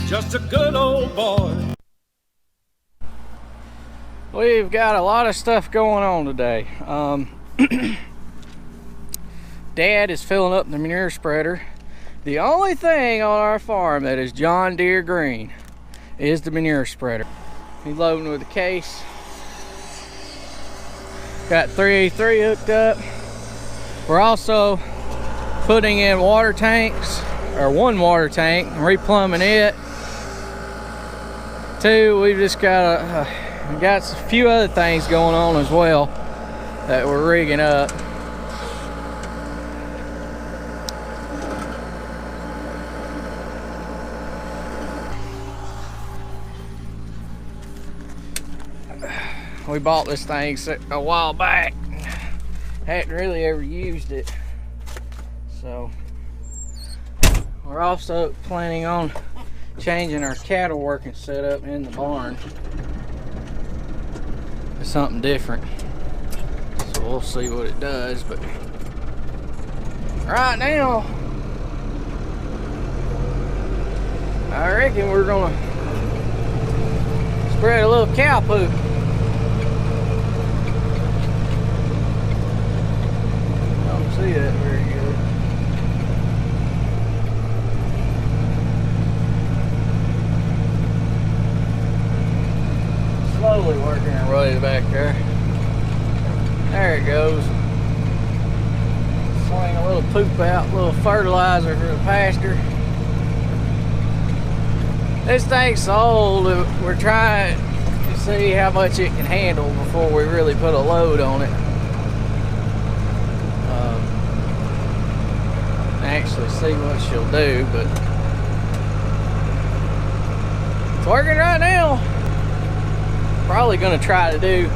just a good old boy. We've got a lot of stuff going on today. Dad is filling up the manure spreader. The only thing on our farm that is John Deere green is the manure spreader. He's loading with a case. Got 383 hooked up. We're also putting in water tanks, or one water tank, replumbing it. Two, we've just got a few other things going on as well that we're rigging up. We bought this thing a while back. Hadn't really ever used it. So we're also planning on changing our cattle working setup in the barn to something different. So we'll see what it does, but right now I reckon we're gonna spread a little cow poop. See that very good. Slowly working our way back there. There it goes. Swing a little poop out, a little fertilizer for the pasture. This thing's so old, we're trying to see how much it can handle before we really put a load on it. Actually see what she'll do, but it's working right now. Probably gonna try to do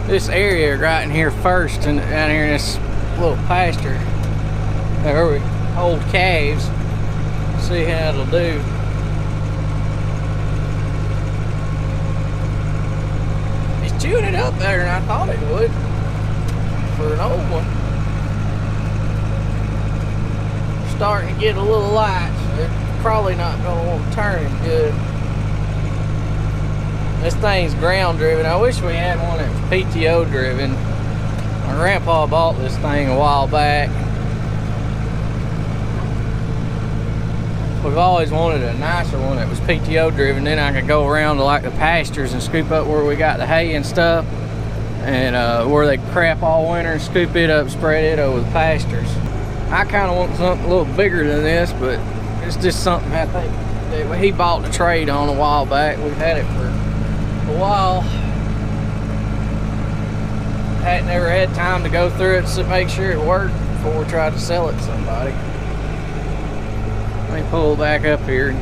this area right in here first, and down here in this little pasture where we hold calves. See how it'll do. It's chewing it up better than I thought it would for an old one. Starting to get a little light, so they're probably not going to want to turn it good. This thing's ground driven. I wish we had one that was PTO driven. My grandpa bought this thing a while back. We've always wanted a nicer one that was PTO driven, then I could go around to like the pastures and scoop up where we got the hay and stuff, and where they crap all winter and scoop it up, spread it over the pastures. I kind of want something a little bigger than this, but it's just something I think that he bought the trade on a while back. We've had it for a while. Hadn't ever had time to go through it to make sure it worked before we tried to sell it to somebody. Let me pull back up here.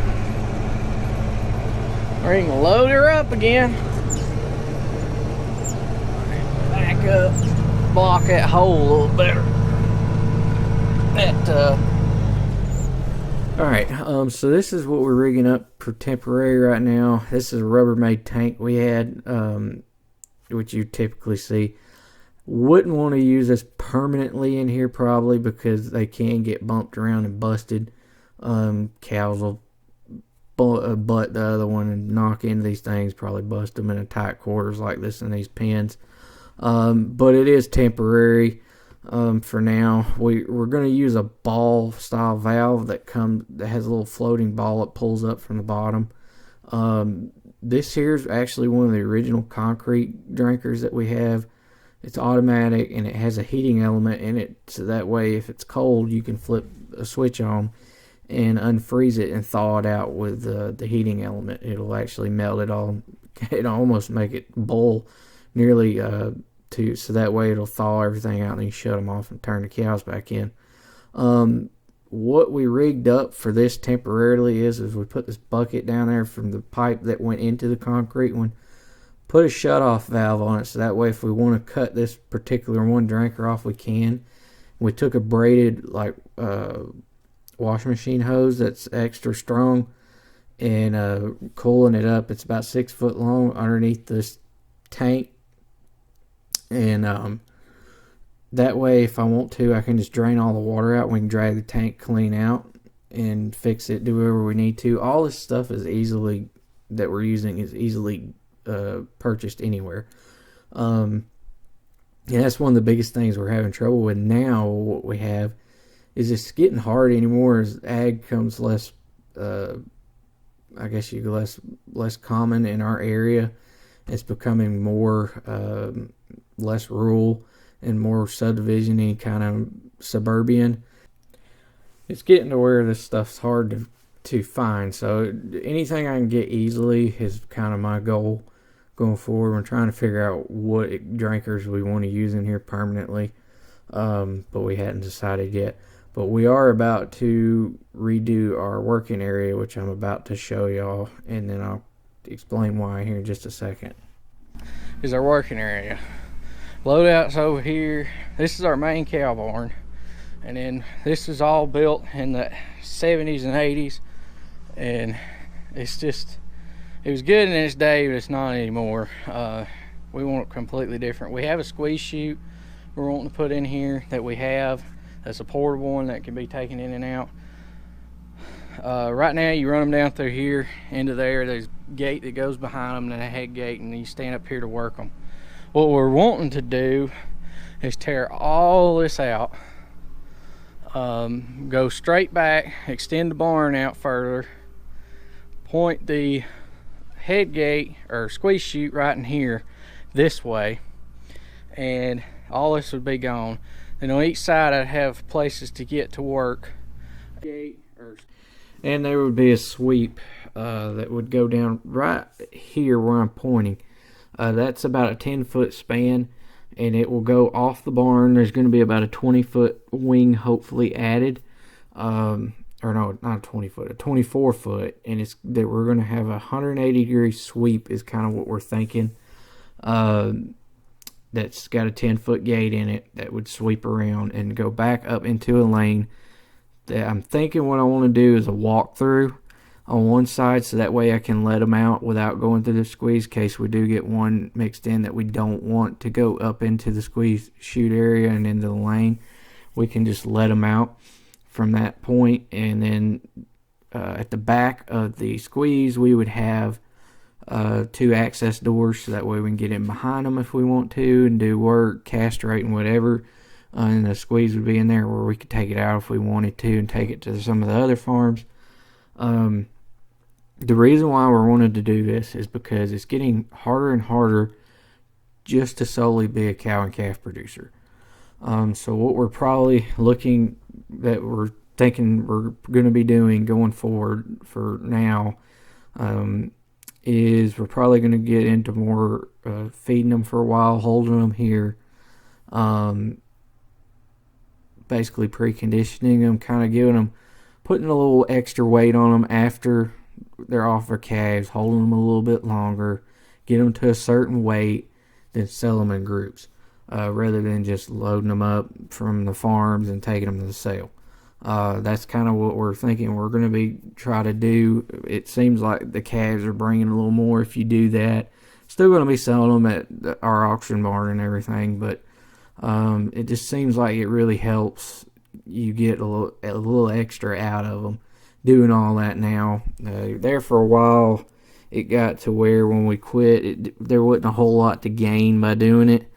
We're going to load her up again. Back up, block that hole a little better. Alright, so this is what we're rigging up for temporary right now. This is a Rubbermaid tank we had, which you typically see. Wouldn't want to use this permanently in here probably, because they can get bumped around and busted. Cows will butt the other one and knock into these things, probably bust them in a tight quarters like this in these pens. But it is temporary. For now, we're going to use a ball style valve that has a little floating ball that pulls up from the bottom. This here is actually one of the original concrete drinkers that we have. It's automatic and it has a heating element in it, so that way if it's cold you can flip a switch on and unfreeze it and thaw it out with the heating element. It'll actually melt it all. It'll almost make it boil nearly so that way it'll thaw everything out and then you shut them off and turn the cows back in. What we rigged up for this temporarily is we put this bucket down there from the pipe that went into the concrete one, put a shut-off valve on it, so that way if we want to cut this particular one drinker off, we can. We took a braided washing machine hose that's extra strong and coiling it up. It's about 6 foot long underneath this tank. And that way if I want to, I can just drain all the water out. We can drag the tank clean out and fix it, do whatever we need to. All this stuff is easily that we're using is easily purchased anywhere. And that's one of the biggest things we're having trouble with now. What we have is it's getting hard anymore as ag comes less, I guess you less common in our area. It's becoming more less rural and more subdivision-y, kind of suburban. It's getting to where this stuff's hard to find. So anything I can get easily is kind of my goal going forward. We're trying to figure out what drinkers we want to use in here permanently, but we hadn't decided yet. But we are about to redo our working area, which I'm about to show y'all, and then I'll explain why here in just a second. Is our working area. Loadout's over here. This is our main cow barn, and then this was all built in the 70s and 80s, and it's just, it was good in its day, but it's not anymore. We want it completely different. We have a squeeze chute we're wanting to put in here that we have. That's a portable one that can be taken in and out. Right now you run them down through here into there. There's a gate that goes behind them and a head gate, and you stand up here to work them. What we're wanting to do is tear all this out, go straight back, extend the barn out further, point the head gate or squeeze chute right in here this way, and all this would be gone. And on each side I'd have places to get to work, and there would be a sweep that would go down right here where I'm pointing. That's about a 10-foot span, and it will go off the barn. There's going to be about a 20-foot wing hopefully added, or no, not a 20-foot, a 24-foot, and it's that we're going to have a 180-degree sweep is kind of what we're thinking. That's got a 10-foot gate in it that would sweep around and go back up into a lane. That I'm thinking what I want to do is a walkthrough on one side, so that way I can let them out without going through the squeeze, in case we do get one mixed in that we don't want to go up into the squeeze chute area and into the lane. We can just let them out from that point, and then at the back of the squeeze we would have 2 access doors, so that way we can get in behind them if we want to and do work, castrate and whatever. And the squeeze would be in there where we could take it out if we wanted to and take it to some of the other farms. The reason why we're wanting to do this is because it's getting harder and harder just to solely be a cow and calf producer. So what we're probably looking, that we're thinking we're going to be doing going forward for now, is we're probably going to get into more feeding them for a while, holding them here, basically preconditioning them, kind of giving them, putting a little extra weight on them after they're off their calves, holding them a little bit longer, get them to a certain weight, then sell them in groups, rather than just loading them up from the farms and taking them to the sale. That's kind of what we're thinking we're going to be try to do. It seems like the calves are bringing a little more if you do that. Still going to be selling them at our auction barn and everything, but it just seems like it really helps you get a little extra out of them doing all that now. There for a while, it got to where when we quit, there wasn't a whole lot to gain by doing it.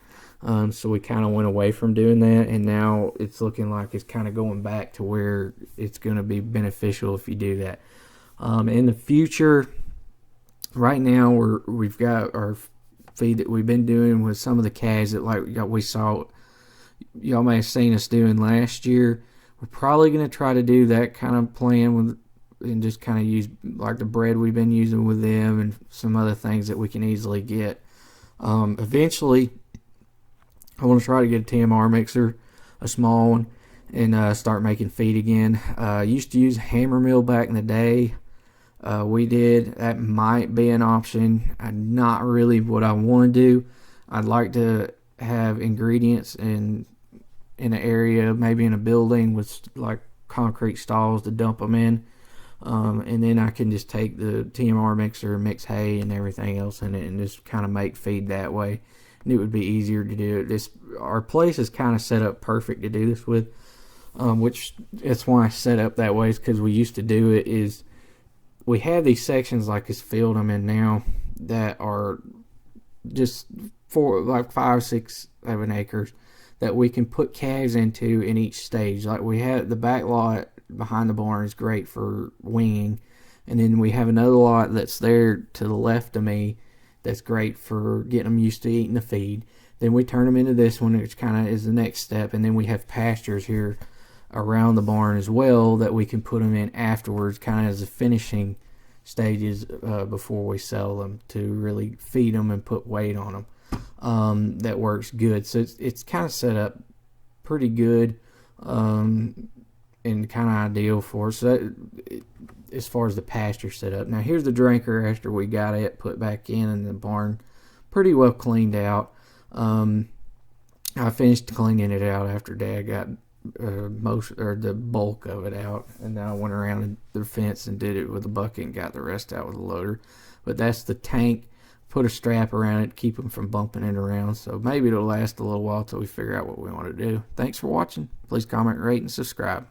So we kind of went away from doing that, and now it's looking like it's kind of going back to where it's going to be beneficial if you do that. In the future, right now we've got our feed that we've been doing with some of the calves that we saw, y'all may have seen us doing last year. We're probably going to try to do that kind of plan with, and just kind of use like the bread we've been using with them and some other things that we can easily get. Eventually, I want to try to get a TMR mixer, a small one, and start making feed again. I used to use a hammer mill back in the day. We did. That might be an option. Not really what I want to do. I'd like to have ingredients in an area, maybe in a building with like concrete stalls to dump them in, and then I can just take the TMR mixer, mix hay and everything else in it, and just kind of make feed that way. And it would be easier to do it. Our place is kind of set up perfect to do this with. which that's why I set up that way, is because we used to do it. Is we have these sections like this field I'm in now that are just for like 5, 6, 7 acres that we can put calves into in each stage. Like we have the back lot behind the barn is great for weaning, and then we have another lot that's there to the left of me that's great for getting them used to eating the feed. Then we turn them into this one, which kind of is the next step, and then we have pastures here around the barn as well that we can put them in afterwards, kind of as a finishing stages before we sell them, to really feed them and put weight on them. That works good. So it's kind of set up pretty good and kind of ideal for us. So as far as the pasture setup. Now here's the drinker after we got it put back in the barn, pretty well cleaned out. I finished cleaning it out after Dad got the bulk of it out, and then I went around the fence and did it with a bucket and got the rest out with a loader. But that's the tank. Put a strap around it, keep them from bumping it around. So maybe it'll last a little while till we figure out what we want to do. Thanks for watching. Please comment, rate, and subscribe.